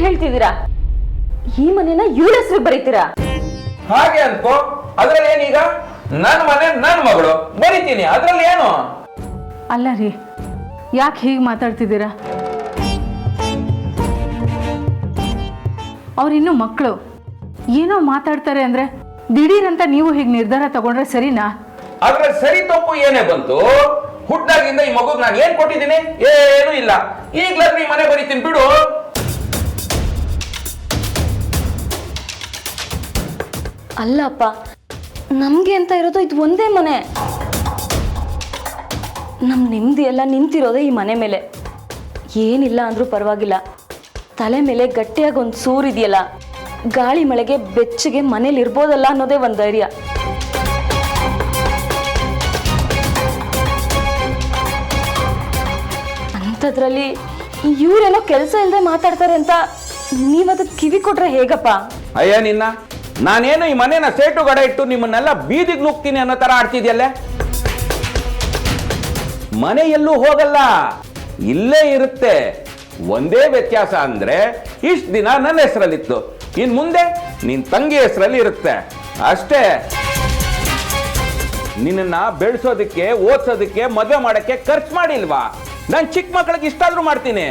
ಹೇಳ್ತಿದ್ದೀರಾ? ಈ ಮನೆನ ಇವಳ ಹೆಸರು ಬರೀತೀರಾ? ಹಾಗೆ ಅನ್ಕೋ, ಅದ್ರಲ್ಲಿ ಏನೀಗ? ನನ್ನ ಮನೆ ನನ್ನ ಮಗಳು ಬರೀತೀನಿ, ಅದ್ರಲ್ಲಿ ಏನು? ಅಲ್ಲ ರೀ, ಯಾಕೆ ಹೀಗೆ ಮಾತಾಡ್ತಿದ್ದೀರಾ? ಅವ್ರಿನ್ನೂ ಮಕ್ಕಳು, ಏನೋ ಮಾತಾಡ್ತಾರೆ ಅಂದ್ರೆ ದಿಢೀರಂತ ನೀವು ಹೀಗೆ ನಿರ್ಧಾರ ತಗೊಂಡ್ರೆ ಸರಿನಾ? ಅದ್ರಲ್ಲಿ ಸರಿ ತಪ್ಪು ಏನೇ ಬಂತು? ಹುಟ್ಟಾಗಿಂದ ಈ ಮಗುಗ್ ನಾನು ಏನ್ ಕೊಟ್ಟಿದ್ದೀನಿ? ಏನೂ ಇಲ್ಲ. ಈಗ್ಲಾದ್ರೂ ಈ ಮನೆ ಬರೀತೀನಿ ಬಿಡು. ಅಲ್ಲಪ್ಪ, ನಮ್ಗೆ ಅಂತ ಇರೋದು ಇದು ಒಂದೇ ಮನೆ. ನಮ್ ನೆಮ್ಮದಿ ಎಲ್ಲ ನಿಂತಿರೋದೇ ಈ ಮನೆ ಮೇಲೆ. ಏನಿಲ್ಲ ಅಂದ್ರೂ ಪರವಾಗಿಲ್ಲ, ತಲೆ ಮೇಲೆ ಗಟ್ಟಿಯಾಗಿ ಒಂದು ಸೂರು ಇದೆಯಲ್ಲ, ಗಾಳಿ ಮಳೆಗೆ ಬೆಚ್ಚಗೆ ಮನೇಲಿ ಇರ್ಬೋದಲ್ಲ ಅನ್ನೋದೇ ಒಂದು ಧೈರ್ಯ. ಅಂಥದ್ರಲ್ಲಿ ಇವರೇನೋ ಕೆಲಸ ಇಲ್ಲದೆ ಮಾತಾಡ್ತಾರೆ ಅಂತ ನೀವದಕ್ಕೆ ಕಿವಿ ಕೊಟ್ರೆ ಹೇಗಪ್ಪ? ಅಯ್ಯ ನಿನ್ನ, ನಾನೇನು ಈ ಮನೇನ ಸೇಟು ಗಡ ಇಟ್ಟು ನಿಮ್ಮನ್ನೆಲ್ಲ ಬೀದಿಗೆ ನುಗ್ತೀನಿ ಅನ್ನೋ ತರ ಆಡ್ತಿದ್ಯಲ್ಲ. ಮನೆ ಎಲ್ಲೂ ಹೋಗಲ್ಲ, ಇಲ್ಲೇ ಇರುತ್ತೆ. ಒಂದೇ ವ್ಯತ್ಯಾಸ ಅಂದ್ರೆ ಇಷ್ಟ ದಿನ ನನ್ನ ಹೆಸರಲ್ಲಿತ್ತು, ಇನ್ ಮುಂದೆ ನಿನ್ ತಂಗಿ ಹೆಸರಲ್ಲಿ ಇರುತ್ತೆ ಅಷ್ಟೇ. ನಿನ್ನ ಬೆಳೆಸೋದಕ್ಕೆ, ಓದ್ಸೋದಕ್ಕೆ, ಮದುವೆ ಮಾಡಕ್ಕೆ ಖರ್ಚು ಮಾಡಿಲ್ವಾ? ನಾನು ಚಿಕ್ಕ ಮಕ್ಕಳಿಗೆ ಇಷ್ಟಾದ್ರೂ ಮಾಡ್ತೀನಿ,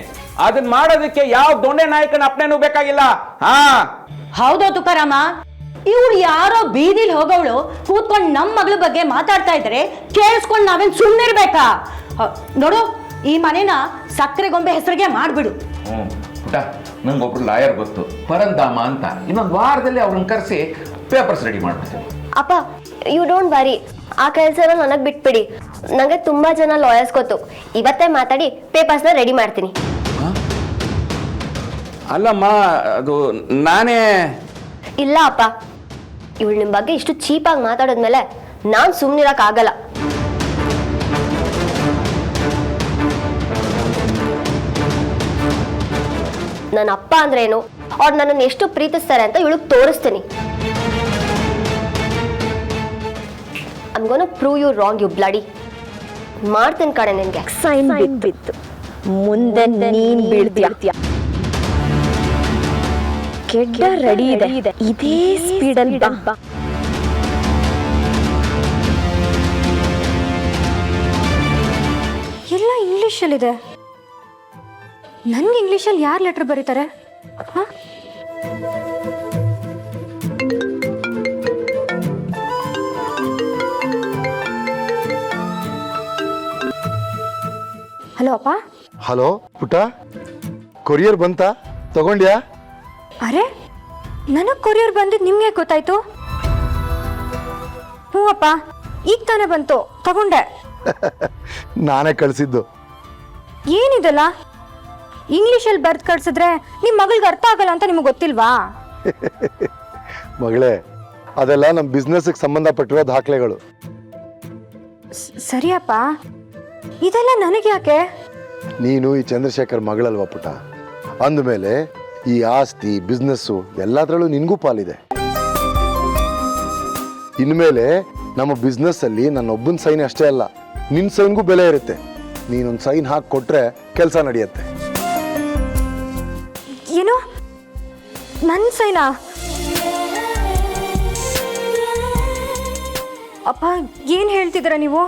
ಅದನ್ನ ಮಾಡೋದಕ್ಕೆ ಯಾವ ದೊಣ್ಣೆ ನಾಯಕನ ಅಪ್ಪನೇನೂ ಬೇಕಾಗಿಲ್ಲ. ಹಾ ಹೌದೋ ತುಕಾರಾಮ, ಇವ್ರು ಯಾರೋ ಬೀದಿಲಿ ಹೋಗೋವಳು ಕೂತ್ಕೊಂಡು ನಮ್ಮ ಮಗಳ ಬಗ್ಗೆ ಮಾತಾಡ್ತಾ ಇದ್ರೆ ಕೇಳಿಸ್ಕೊಂಡು ನಾವೇನ್ ಸುಮ್ಮನಿರ್ಬೇಕಾ? ನೋಡು, ಈ ಮನೇನ ಸಕ್ಕರೆ ಗೊಂಬೆ ಹೆಸರಿಗೆ ಮಾಡ್ಬಿಡು. ಪುಟ, ನಂಗೊಬ್ರು ಲಾಯರ್ ಗೊತ್ತು, ಪರಂಧಾಮ ಅಂತ. ಇನ್ನೊಂದು ವಾರದಲ್ಲಿ ಅವ್ರನ್ನ ಕರೆಸಿ ಪೇಪರ್ಸ್ ರೆಡಿ ಮಾಡ್ಬಿಡ್ತೀನಿ. ಅಪ್ಪ, ಯು ಡೋಂಟ್ ವರಿ, ಆ ಕೆಲಸನ ನನಗೆ ಬಿಟ್ಬಿಡಿ. ನನಗೆ ತುಂಬಾ ಜನ ಲಾಯರ್ಸ್ ಗೊತ್ತು. ಇವತ್ತೇ ಮಾತಾಡಿ ಪೇಪರ್ಸ್ನ ರೆಡಿ ಮಾಡ್ತೀನಿ. ಅಲ್ಲಮ್ಮ, ಅದು ನಾನೇ. ಇಲ್ಲ ಅಪ್ಪ, ಇವಳು ನಿಮ್ಮ ಬಗ್ಗೆ ಇಷ್ಟು ಚೀಪಾಗಿ ಮಾತಾಡಿದ್ಮೇಲೆ ನಾನು ಸುಮ್ಮನಿರಕ್ಕಾಗಲ್ಲ. ನನ್ನ ಅಪ್ಪ ಅಂದ್ರೆ ಏನು, ಅವ್ರು ನನ್ನನ್ನು ಎಷ್ಟು ಪ್ರೀತಿಸ್ತಾರೆ ಅಂತ ಇವಳಿಗೆ ತೋರಿಸ್ತೀನಿ. I'm gonna prove you wrong, you bloody. ಮಾಡ್ತೀನಿ ಕಡೆ ನಿನ್ಗೆ. ಸೈನ್ ಬಿತ್ತು, ಮುಂದೆ ನೀನ್ ಬೀಳ್ತೀಯ. ಕೆಡ್ಡ ರೆಡಿ ಇದೆ, ಇದೇ ಸ್ಪೀಡಲ್ಲಿ ಬಾ. ಎಲ್ಲ ಇಂಗ್ಲಿಷಲ್ಲಿದೆ. ನನ್ಗೆ ಇಂಗ್ಲಿಷಲ್ಲಿ ಯಾರು ಲೆಟರ್ ಬರೀತಾರೆ? ಹಲೋ ಅಪ್ಪ. ಹಲೋ ಪುಟ, ಕೊರಿಯರ್ ಬಂತಾ? ತಗೊಂಡ್ಯಾ? ಅರೆ, ನನಗೆ ಕೊರಿಯರ್ ಬಂದಿದ್ದು ನಿಮ್ಗೆ ಗೊತ್ತಾಯ್ತು? ಹ್ಞೂ ಅಪ್ಪ, ಈಗ ತಾನೇ ಬಂತು, ತಗೊಂಡೆ. ನಾನೇ ಕಳಿಸಿದ್ದು. ಏನಿದಲ್ಲ, ಇಂಗ್ಲಿಷಲ್ಲಿ ಬರ್ದು ಕಳ್ಸಿದ್ರೆ ನಿಮ್ಮ ಮಗಳಿಗೆ ಅರ್ಥ ಆಗಲ್ಲ ಅಂತ ನಿಮಗೆ ಗೊತ್ತಿಲ್ವಾ? ಮಗಳೇ, ಅದೆಲ್ಲ ನಮ್ಮ ಬಿಸ್ನೆಸ್ಗೆ ಸಂಬಂಧಪಟ್ಟಿರೋ ದಾಖಲೆಗಳು. ಸರಿಯಪ್ಪ, ಇದೆಲ್ಲ ನನಗೆ ಯಾಕೆ? ನೀನು ಈ ಚಂದ್ರಶೇಖರ್ ಮಗಳಲ್ವಾ ಪುಟ, ಅಂದಮೇಲೆ ಈ ಆಸ್ತಿ, ಬಿಸ್ನೆಸ್ಸು ಎಲ್ಲದರಲ್ಲೂ ನಿನಗೂ ಪಾಲಿದೆ. ಇನ್ಮೇಲೆ ನಮ್ಮ ಬಿಸ್ನೆಸ್ ಅಲ್ಲಿ ನನ್ನೊಬ್ಬನ ಸೈನ್ ಅಷ್ಟೇ ಅಲ್ಲ, ನಿನ್ನ ಸೈನ್ಗೂ ಬೆಲೆ ಇರುತ್ತೆ. ನೀನೊಂದು ಸೈನ್ ಹಾಕಿ ಕೊಟ್ರೆ ಕೆಲಸ ನಡೆಯುತ್ತೆ. ಏನು, ನನ್ನ ಸೈನಾ? ಅಪ್ಪ, ಏನು ಹೇಳ್ತಿದ್ದೀರ ನೀವು?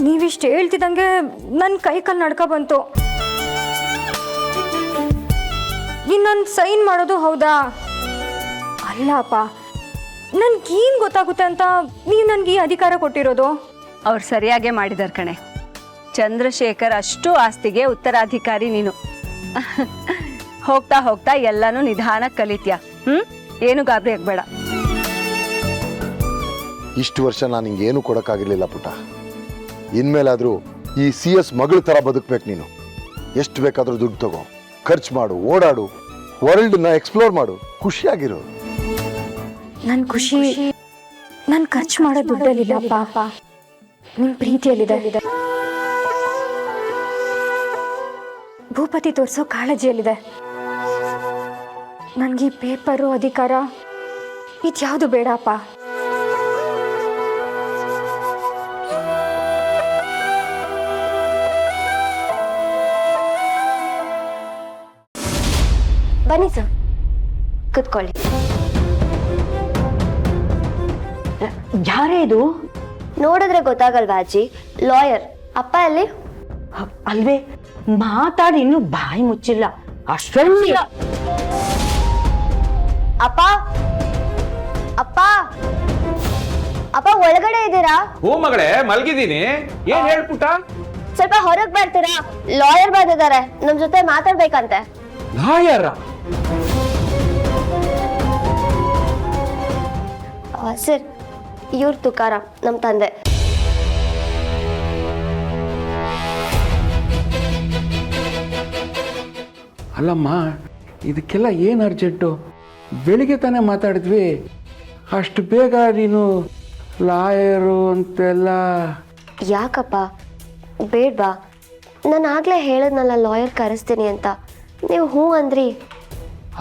ನೀವಿಷ್ಟು ಹೇಳ್ತಿದ್ದಂಗೆ ನನ್ನ ಕೈ ಕಾಲು ನಡ್ಕ ಬಂತು. ಇನ್ನೊಂದು ಸೈನ್ ಮಾಡೋದು ಹೌದಾ? ಅಲ್ಲ ಅಪ್ಪ, ನನ್ಗೇನು ಗೊತ್ತಾಗುತ್ತೆ ಅಂತ ನೀವು ನನಗೆ ಈ ಅಧಿಕಾರ ಕೊಟ್ಟಿರೋದು? ಅವ್ರು ಸರಿಯಾಗೇ ಮಾಡಿದಾರೆ ಕಣೆ. ಚಂದ್ರಶೇಖರ್ ಅಷ್ಟು ಆಸ್ತಿಗೆ ಉತ್ತರಾಧಿಕಾರಿ ನೀನು. ಹೋಗ್ತಾ ಹೋಗ್ತಾ ಎಲ್ಲಾನು ನಿಧಾನ ಕಲಿತ್ಯಾ. ಏನು ಗಾಬರಿ ಆಗ್ಬೇಡ. ಇಷ್ಟು ವರ್ಷ ನಾನು ಹಿಂಗೇನು ಕೊಡೋಕ್ಕಾಗಿರ್ಲಿಲ್ಲ ಪುಟ. ಇನ್ಮೇಲಾದರೂ ಈ CS ಮಗಳ ಥರ ಬದುಕ್ಬೇಕು ನೀನು. ಎಷ್ಟು ಬೇಕಾದರೂ ದುಡ್ಡು ತಗೋ, ಖರ್ಚು ಮಾಡು, ಓಡಾಡು, ವರ್ಲ್ಡ್ನ ಎಕ್ಸ್ಪ್ಲೋರ್ ಮಾಡು, ಖುಷಿಯಾಗಿರು. ನನ್ನ ಖುಷಿ ನಾನು ಖರ್ಚು ಮಾಡೋ ದುಡ್ಡಲ್ಲಿಲ್ಲ ಪಾಪ, ನಿಮ್ಮ ಪ್ರೀತಿಯಲ್ಲಿದೆ. ಭೂಪತಿ ತೋರಿಸೋ ಕಾಳಜಿಯಲ್ಲಿದೆ. ನನಗೆ ಪೇಪರು, ಅಧಿಕಾರ ಇದ್ಯಾವುದು ಬೇಡಪ್ಪ. ಬನ್ನಿ ಸರ್, ಕುತ್ಕೊಳ್ಳಿ. ಯಾರೇ ಇದು? ನೋಡಿದ್ರೆ ಗೊತ್ತಾಗಲ್ವಾ ಅಜ್ಜಿ, ಲಾಯರ್. ಅಪ್ಪ ಅಲ್ಲಿ? ಅಲ್ವೇ, ಮಾತಾಡಿ ಇನ್ನು ಬಾಯಿ ಮುಚ್ಚಿಲ್ಲ ಅಷ್ಟೊಂದು. ಅಪ್ಪ ಅಪ್ಪ ಅಪ್ಪ ಒಳಗಡೆ ಇದ್ದೀರಾ? ಹೂ ಮಗಳೇ, ಮಲ್ಗಿದ್ದೀನಿ. ಏನ್ ಹೇಳ್ಪುಟ? ಸ್ವಲ್ಪ ಹೊರಗ್ ಬರ್ತೀರಾ? ಲಾಯರ್ ಬಂದಿದ್ದಾರೆ, ನಮ್ ಜೊತೆ ಮಾತಾಡ್ಬೇಕಂತೆ. ಲಾಯರ? ಸರ್, ಇವ್ರ ತುಕಾರಾಮ್, ನಮ್ ತಂದೆ. ಅಲ್ಲಮ್ಮ, ಇದಕ್ಕೆಲ್ಲ ಏನು ಅರ್ಜೆಂಟು? ಬೆಳಿಗ್ಗೆ ತಾನೇ ಮಾತಾಡಿದ್ವಿ, ಅಷ್ಟು ಬೇಗ ನೀನು ಲಾಯರು ಅಂತೆಲ್ಲ? ಯಾಕಪ್ಪ ಬೇಡ್ವಾ? ನಾನು ಆಗ್ಲೇ ಹೇಳದ್ನಲ್ಲ ಲಾಯರ್ ಕರೆಸ್ತೀನಿ ಅಂತ, ನೀವು ಹ್ಞೂ ಅಂದ್ರಿ.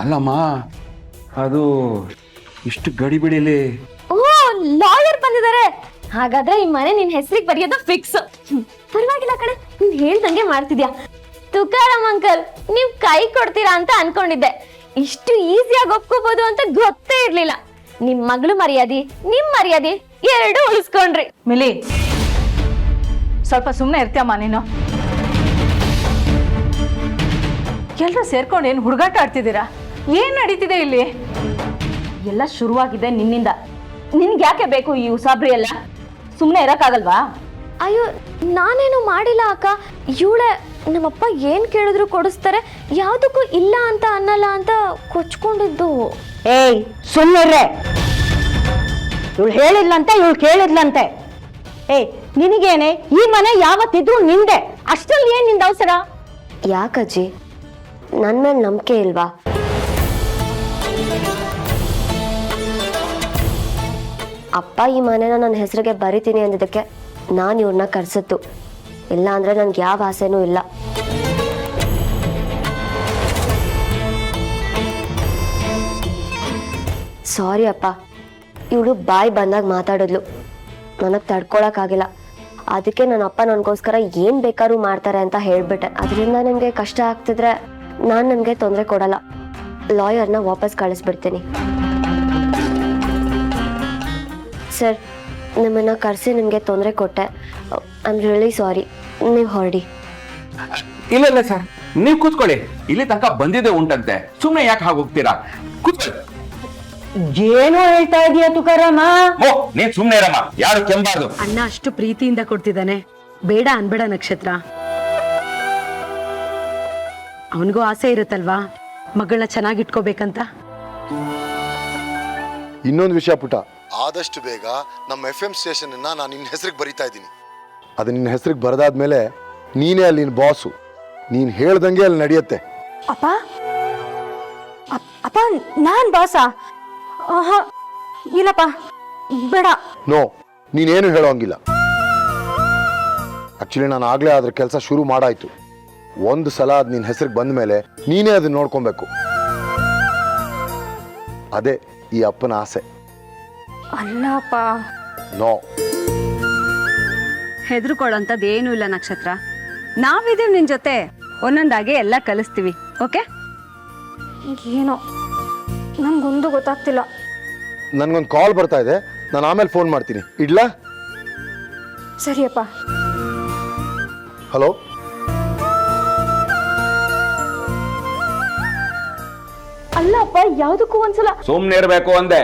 ಅಲ್ಲಮ್ಮ, ಅದು ಇಷ್ಟು ಗಡಿಬಿಡಿಲಿ. ಓ, ಲಾಯರ್ ಬಂದಿದ್ದಾರೆ. ಹಾಗಾದ್ರೆ ಈ ಮನೆ ನಿನ್ ಹೆಸರಿಗೆ ಬರೆಯೋದು ಫಿಕ್ಸ್. ಪರವಾಗಿಲ್ಲ ಕಡೆ, ನೀನ್ ಹೇಳ್ದಂಗೆ ಮಾಡ್ತಿದ್ಯಾ. ತುಕಾರಾಮ್ ಅಂಕಲ್, ನೀವ್ ಕೈ ಕೊಡ್ತೀರಾ ಅಂತ ಅನ್ಕೊಂಡಿದ್ದೆ. ಇಷ್ಟು ಈಸಿಯಾಗಿ ಒಪ್ಕೋಬಹುದು ಅಂತ ಗೊತ್ತೇ ಇರ್ಲಿಲ್ಲ. ನಿಮ್ ಮಗಳು ಮರ್ಯಾದೆ, ನಿಮ್ ಮರ್ಯಾದೆ ಎರಡು ಉಳಿಸ್ಕೊಂಡ್ರಿ. ಮಿಲಿ, ಸ್ವಲ್ಪ ಸುಮ್ಮನೆ ಇರ್ತೀಯಮ್ಮ ನೀನು. ಎಲ್ಲರೂ ಸೇರ್ಕೊಂಡು ಏನು ಹುಡುಗಾಟ ಆಡ್ತಿದ್ದೀರಾ? ಏನ್ ನಡೀತಿದೆ ಇಲ್ಲಿ? ಎಲ್ಲ ಶುರುವಾಗಿದೆ ನಿನ್ನಿಂದ. ನಿನ್ಗೆ ಯಾಕೆ ಬೇಕು ಈ ಉಸಾಬ್ರಿ ಎಲ್ಲ? ಸುಮ್ಮನೆ ಇರಕ್ಕಾಗಲ್ವಾ? ಅಯ್ಯೋ, ನಾನೇನು ಮಾಡಿಲ್ಲ ಅಕ್ಕ. ಇವಳೆ ನಮ್ಮಪ್ಪ ಏನ್ ಕೇಳಿದ್ರು ಕೊಡಿಸ್ತಾರೆ, ಯಾವ್ದಕ್ಕೂ ಇಲ್ಲ ಅಂತ ಅನ್ನಲ್ಲ ಅಂತ ಕೊಚ್ಕೊಂಡಿದ್ದು. ಏಯ್, ಸುಮ್ಮನೆ ಇವಳು ಹೇಳಿದ್ಲಂತೆ, ಇವಳು ಕೇಳಿದ್ಲಂತೆ. ಏಯ್, ನಿನಗೇನೆ ಈ ಮನೆ ಯಾವತ್ತಿದ್ರು ನಿಂದೆ, ಅಷ್ಟರಲ್ಲಿ ಏನ್ ನಿಂದ ಅವಸರ? ಯಾಕಜ್ಜಿ, ನನ್ನ ಮೇಲೆ ನಂಬಿಕೆ ಇಲ್ವಾ? ಅಪ್ಪ ಈ ಮನೆನ ನನ್ನ ಹೆಸರಿಗೆ ಬರಿತೀನಿ ಅಂದಿದ್ದಕ್ಕೆ ನಾನು ಇವ್ರನ್ನ ಕರ್ಸತ್ತು. ಇಲ್ಲ ಅಂದ್ರೆ ನನ್ಗೆ ಯಾವ ಆಸೆನೂ ಇಲ್ಲ. ಸಾರಿ ಅಪ್ಪ, ಇವಳು ಬಾಯಿ ಬಂದಾಗ ಮಾತಾಡಿದ್ಲು, ನನಗೆ ತಡ್ಕೊಳಕ್ಕಾಗಿಲ್ಲ. ಅದಕ್ಕೆ ನನ್ನ ಅಪ್ಪ ನನಗೋಸ್ಕರ ಏನು ಬೇಕಾದ್ರೂ ಮಾಡ್ತಾರೆ ಅಂತ ಹೇಳ್ಬಿಟ್ಟೆ. ಅದರಿಂದ ನನಗೆ ಕಷ್ಟ ಆಗ್ತಿದ್ರೆ ನಾನು ನನಗೆ ತೊಂದರೆ ಕೊಡಲ್ಲ. ಲಾಯರ್ನ ವಾಪಸ್ ಕಳಿಸ್ಬಿಡ್ತೀನಿ. ಸರ್, ನಿಮ್ಮನ್ನ ಕರೆಸಿ ನಿಮಗೆ ತೊಂದರೆ ಕೊಟ್ಟೆ. I am really sorry. ನೀವು ಹೊರಡಿ. ಇಲ್ಲ ಸರ್, ನೀವು ಕೂತ್ಕೊಳ್ಳಿ. ಇಲ್ಲಿ ತನಕ ಬಂದಿದೆ ಉಂಟಂತೆ, ಸುಮ್ಮನೆ ಯಾಕೆ ಹಾಗೆ ಹೋಗ್ತೀರಾ? ಕೂತ್ಕೊಳ್ಳಿ. ಏನೋ ಹೇಳ್ತಾ ಇದೀಯ ತುಕಾರಾಮ? ಓ, ನೀನ್ ಸುಮ್ಮನೆ ಇರಮ್ಮ, ಯಾರು ಕೆಂಬಾರ್ದು. ಅಣ್ಣ ಅಷ್ಟು ಪ್ರೀತಿಯಿಂದ ಕೊಡ್ತಿದ್ದಾನೆ, ಬೇಡ ಅನ್ಬೇಡ ನಕ್ಷತ್ರ. ಅವನಿಗೂ ಆಸೆ ಇರುತ್ತಲ್ವಾ ಮಗಳನ್ನ ಚೆನ್ನಾಗಿಟ್ಕೋಬೇಕಂತ. ಇನ್ನೊಂದು ವಿಷಯ ಪುಟ, ಆದಷ್ಟು ಬೇಗ ನಮ್ಮ FM ಸ್ಟೇಷನ್ ನಾನು ನಿನ್ನ ಹೆಸರಿಗೆ ಬರಿತಾ ಇದ್ದೀನಿ. ಅದು ನಿನ್ನ ಹೆಸರಿಗೆ ಬರೆದಾದ್ಮೇಲೆ ನೀನೇ ಅಲ್ಲಿನ ಬಾಸು. ನೀನು ಹೇಳ್ದಂಗೆ ಅಲ್ಲಿ ನಡೆಯುತ್ತೆ. ಅಪ್ಪ ಅಪ್ಪ, ನಾನ್ ಬಾಸ? ಇಲ್ಲಪ್ಪ, ಬೇಡ. ನೋ, ನೀನೇನು ಹೇಳೋಂಗಿಲ್ಲ. ಆಕ್ಚುಲಿ ನಾನು ಆಗ್ಲೇ ಅದ್ರ ಕೆಲಸ ಶುರು ಮಾಡಾಯ್ತು. ಒಂದು ಸಲ ಅದು ನಿನ್ನ ಹೆಸರಿಗೆ ಬಂದ ಮೇಲೆ ನೀನೇ ಅದನ್ನ ನೋಡ್ಕೊಬೇಕು. ಅದೇ ಈ ಅಪ್ಪನ ಆಸೆ. ಅಲ್ಲಪ್ಪ. ನೋ. ಹೆದರ್ಕೊಳ್ಳೋಂಥದ್ದು ಏನೂ ಇಲ್ಲ ನಕ್ಷತ್ರ. ನಾವಿದೀವಿ ನಿನ್ ಜೊತೆ, ಒಂದೊಂದಾಗಿ ಎಲ್ಲ ಕಲಿಸ್ತೀವಿ. ಓಕೆ? ಏನೋ ನಂಗೊಂದು ಗೊತ್ತಾಗ್ತಿಲ್ಲ. ನನ್ಗೊಂದು ಕಾಲ್ ಬರ್ತಾ ಇದೆ, ನಾನು ಆಮೇಲೆ ಫೋನ್ ಮಾಡ್ತೀನಿ. ಇಡ್ಲಾ? ಸರಿಯಪ್ಪ. ಹಲೋ, ಅಲ್ಲಪ್ಪ, ಯಾವ್ದಕ್ಕೂ ಒಂದ್ಸಲ ಸುಮ್ಮನೆ ಇರಬೇಕು ಅಂದೆ.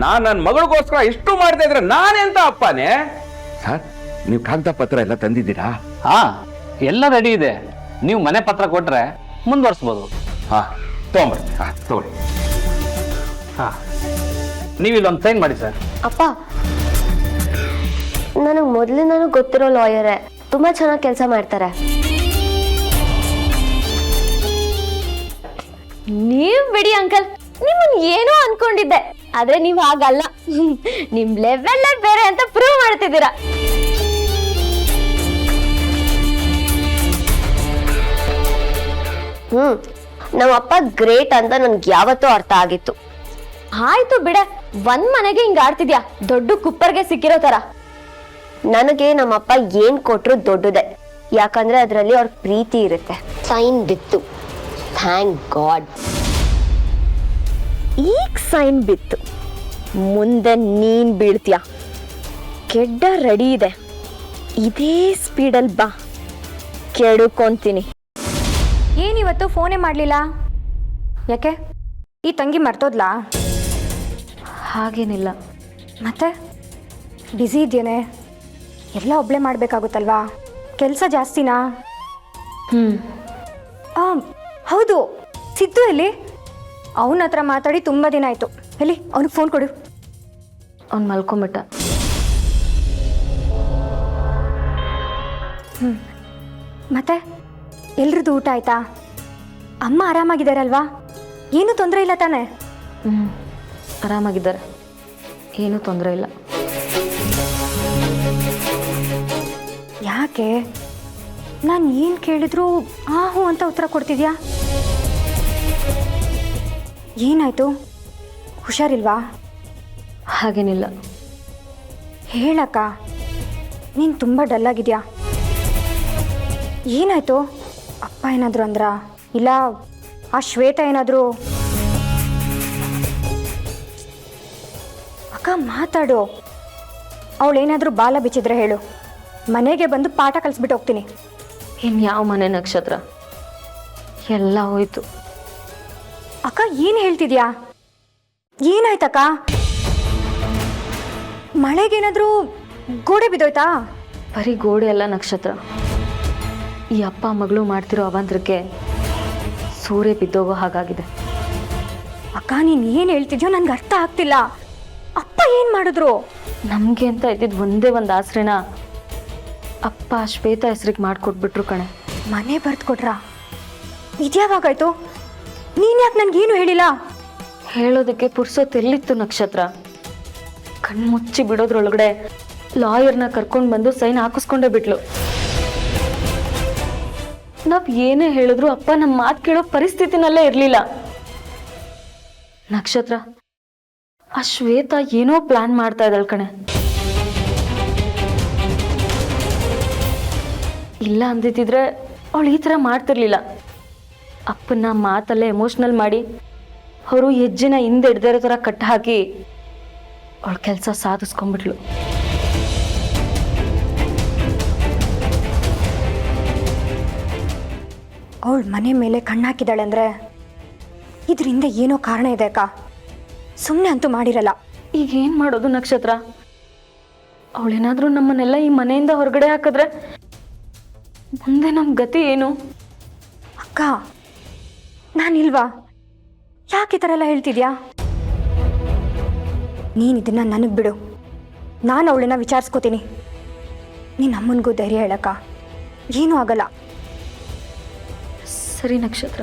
ನಾನ್ ನನ್ನ ಮಗಳಿಗೋಸ್ಕರ ಇಷ್ಟು ಮಾಡ್ತಾ ಇದ್ರೆ ನಾನೆಂತ ಅಪ್ಪನೇ? ಸರ್, ನೀವು ಕಾಗದ ಪತ್ರ ಎಲ್ಲ ತಂದಿದ್ದೀರಾ? ಹಾ, ಎಲ್ಲ ರೆಡಿ ಇದೆ. ನೀವು ಮನೆ ಪತ್ರ ಕೊಟ್ರೆ ಮುಂದುವರ್ಸ್ಬೋದು. ಹಾ, ತಗೊಂಬರ್ತೀನಿ. ಹಾ, ತಗೊಳ್ಳಿ. ಹಾ, ನೀವು ಇಲ್ಲೊಂದು ಸೈನ್ ಮಾಡಿ ಸರ್. ಅಪ್ಪ, ನನಗೆ ಮೊದಲಿಂದನೂ ಗೊತ್ತಿರೋ ಲಾಯರೇ, ತುಂಬಾ ಚೆನ್ನಾಗಿ ಕೆಲಸ ಮಾಡ್ತಾರೆ. ನೀವ್ ಬಿಡಿ ಅಂಕಲ್, ನಿಮ್ಮನ್ ಏನೋ ಅನ್ಕೊಂಡಿದ್ದೆ, ಆದ್ರೆ ನೀವ್ ಹಾಗಲ್ಲ. ನಿಮ್ ಲೆವೆಲ್ ಬೇರೆ ಅಂತ ಪ್ರೂವ್ ಮಾಡ್ತಿದ್ದೀರಾ. ನಮ್ಮಪ್ಪ ಗ್ರೇಟ್ ಅಂತ ನನ್ಗೆ ಯಾವತ್ತೂ ಅರ್ಥ ಆಗಿತ್ತು. ಆಯ್ತು ಬಿಡೆ, ಒಂದ್ ಮನೆಗೆ ಹಿಂಗ ಆಡ್ತಿದ್ಯಾ, ದೊಡ್ಡ ಕುಪ್ಪರ್ಗೆ ಸಿಕ್ಕಿರೋ ತರ. ನನಗೆ ನಮ್ಮಪ್ಪ ಏನ್ ಕೊಟ್ರು ದೊಡ್ಡದೆ, ಯಾಕಂದ್ರೆ ಅದರಲ್ಲಿ ಅವ್ರ ಪ್ರೀತಿ ಇರುತ್ತೆ. ಸೈನ್ ಬಿತ್ತು. Thank god. ಈಗ ಸೈನ್ ಬಿತ್ತು, ಮುಂದೆ ನೀನ್ ಬೀಳ್ತೀಯ. ಕೆಡ್ಡ ರೆಡಿ ಇದೆ, ಇದೇ ಸ್ಪೀಡಲ್ಲಿ ಬಾ, ಕೆಡುಕೊಂತೀನಿ. ಏನಿವತ್ತು ಫೋನೇ ಮಾಡಲಿಲ್ಲ, ಯಾಕೆ? ಈ ತಂಗಿ ಮರ್ತೋದ್ಲಾ? ಹಾಗೇನಿಲ್ಲ. ಮತ್ತೆ ಬ್ಯುಸಿ ಇದೆಯೇನೆ? ಎಲ್ಲ ಒಬ್ಳೆ ಮಾಡಬೇಕಾಗುತ್ತಲ್ವಾ? ಕೆಲಸ ಜಾಸ್ತಿನಾ? ಹೌದು, ಸಿದ್ದು ಎಲ್ಲಿ? ಅವನ ಹತ್ರ ಮಾತಾಡಿ ತುಂಬ ದಿನ ಆಯಿತು. ಎಲ್ಲಿ? ಅವನಿಗೆ ಫೋನ್ ಕೊಡು. ಅವ್ನು ಮಲ್ಕೊಂಬಿಟ್ಟ. ಮತ್ತೆ ಎಲ್ರದ್ದು ಊಟ ಆಯ್ತಾ? ಅಮ್ಮ ಆರಾಮಾಗಿದ್ದಾರಲ್ವಾ? ಏನೂ ತೊಂದರೆ ಇಲ್ಲ ತಾನೇ? ಆರಾಮಾಗಿದ್ದಾರೆ, ಏನೂ ತೊಂದರೆ ಇಲ್ಲ. ಯಾಕೆ ನಾನು ಏನು ಕೇಳಿದ್ರು ಹೂ ಅಂತ ಉತ್ತರ ಕೊಡ್ತಿದ್ಯಾ? ಏನಾಯ್ತು? ಹುಷಾರಿಲ್ವಾ? ಹಾಗೇನಿಲ್ಲ. ಹೇಳಕ್ಕ, ನೀನು ತುಂಬ ಡಲ್ಲಾಗಿದ್ಯಾ. ಏನಾಯ್ತು? ಅಪ್ಪ ಏನಾದರೂ ಅಂದ್ರ? ಇಲ್ಲ ಆ ಶ್ವೇತ ಏನಾದರೂ? ಅಕ್ಕ ಮಾತಾಡು. ಅವಳೇನಾದರೂ ಬಾಲ ಬಿಚ್ಚಿದ್ರೆ ಹೇಳು, ಮನೆಗೆ ಬಂದು ಪಾಠ ಕಲಿಸ್ಬಿಟ್ಟು ಹೋಗ್ತೀನಿ. ಇನ್ಯಾವ ಮನೆ ನಕ್ಷತ್ರ, ಎಲ್ಲ ಹೋಯ್ತು. ಅಕ್ಕ ಏನು ಹೇಳ್ತಿದ್ಯಾ? ಏನಾಯ್ತಕ್ಕ? ಮಳೆಗೇನಾದರೂ ಗೋಡೆ ಬಿದ್ದೋಯ್ತಾ? ಬರೀ ಗೋಡೆ ಎಲ್ಲ ನಕ್ಷತ್ರ, ಈ ಅಪ್ಪ ಮಗಳು ಮಾಡ್ತಿರೋ ಅವಾಂತರಕ್ಕೆ ಸೂರ್ಯ ಬಿದ್ದೋಗೋ ಹಾಗಾಗಿದೆ. ಅಕ್ಕ ನೀನು ಏನು ಹೇಳ್ತಿದ್ಯೋ ನನಗೆ ಅರ್ಥ ಆಗ್ತಿಲ್ಲ. ಅಪ್ಪ ಏನು ಮಾಡಿದ್ರು? ನಮಗೆ ಅಂತ ಇದ್ದಿದ್ದು ಒಂದೇ ಒಂದು ಆಶ್ರಯನ ಅಪ್ಪ ಶ್ವೇತಾ ಹೆಸ್ರಿಗೆ ಮಾಡಿಕೊಟ್ಬಿಟ್ರು ಕಣೆ. ಮನೆ ಬರ್ದು ಕೊಟ್ರಾ? ಇದ್ಯಾವಾಗಾಯ್ತು? ನೀನು ಯಾಕೆ ನನಗೇನು ಹೇಳಿಲ್ಲ? ಹೇಳೋದಕ್ಕೆ ಪುರ್ಸೊತ್ತೆಲ್ಲಿತ್ತು ನಕ್ಷತ್ರ? ಕಣ್ಮುಚ್ಚಿ ಬಿಡೋದ್ರೊಳಗಡೆ ಲಾಯರ್ನ ಕರ್ಕೊಂಡು ಬಂದು ಸೈನ್ ಹಾಕಿಸ್ಕೊಂಡೇ ಬಿಟ್ಲು. ನಾವು ಏನೇ ಹೇಳಿದ್ರು ಅಪ್ಪ ನಮ್ಮ ಮಾತು ಕೇಳೋ ಪರಿಸ್ಥಿತಿನಲ್ಲೇ ಇರಲಿಲ್ಲ. ನಕ್ಷತ್ರ, ಆ ಶ್ವೇತಾ ಏನೋ ಪ್ಲಾನ್ ಮಾಡ್ತಾ ಇದ್ದಾಳೆ ಕಣೆ. ಇಲ್ಲ ಅಂದಿದ್ದಿದ್ರೆ ಅವಳು ಈ ಥರ ಮಾಡ್ತಿರ್ಲಿಲ್ಲ. ಅಪ್ಪನ ಮಾತಲ್ಲೇ ಎಮೋಷ್ನಲ್ ಮಾಡಿ ಅವರು ಹೆಜ್ಜೆನ ಹಿಂದೆ ಹಿಡ್ದಿರೋ ಥರ ಕಟ್ಟು ಹಾಕಿ ಅವಳ ಕೆಲಸ ಸಾಧಿಸ್ಕೊಂಡ್ಬಿಟ್ಲು. ಅವಳು ಮನೆ ಮೇಲೆ ಕಣ್ಣಾಕಿದ್ದಾಳೆ ಅಂದರೆ ಇದರಿಂದ ಏನೋ ಕಾರಣ ಇದೆ ಅಕ್ಕ. ಸುಮ್ಮನೆ ಅಂತೂ ಮಾಡಿರಲ್ಲ. ಈಗ ಏನು ಮಾಡೋದು ನಕ್ಷತ್ರ? ಅವಳೇನಾದರೂ ನಮ್ಮನ್ನೆಲ್ಲ ಈ ಮನೆಯಿಂದ ಹೊರಗಡೆ ಹಾಕಿದ್ರೆ ಮುಂದೆ ನಮ್ಮ ಗತಿ ಏನು? ಅಕ್ಕ ನಾನಿಲ್ವಾ? ಯಾಕೆ ಈ ಥರ ಎಲ್ಲ ಹೇಳ್ತಿದ್ಯಾ? ನೀನು ಇದನ್ನು ನನಗೆ ಬಿಡು, ನಾನು ಅವಳನ್ನ ವಿಚಾರಿಸ್ಕೋತೀನಿ. ನೀನು ಅಮ್ಮನಿಗೂ ಧೈರ್ಯ ಹೇಳಕ್ಕ, ಏನೂ ಆಗಲ್ಲ. ಸರಿ ನಕ್ಷತ್ರ.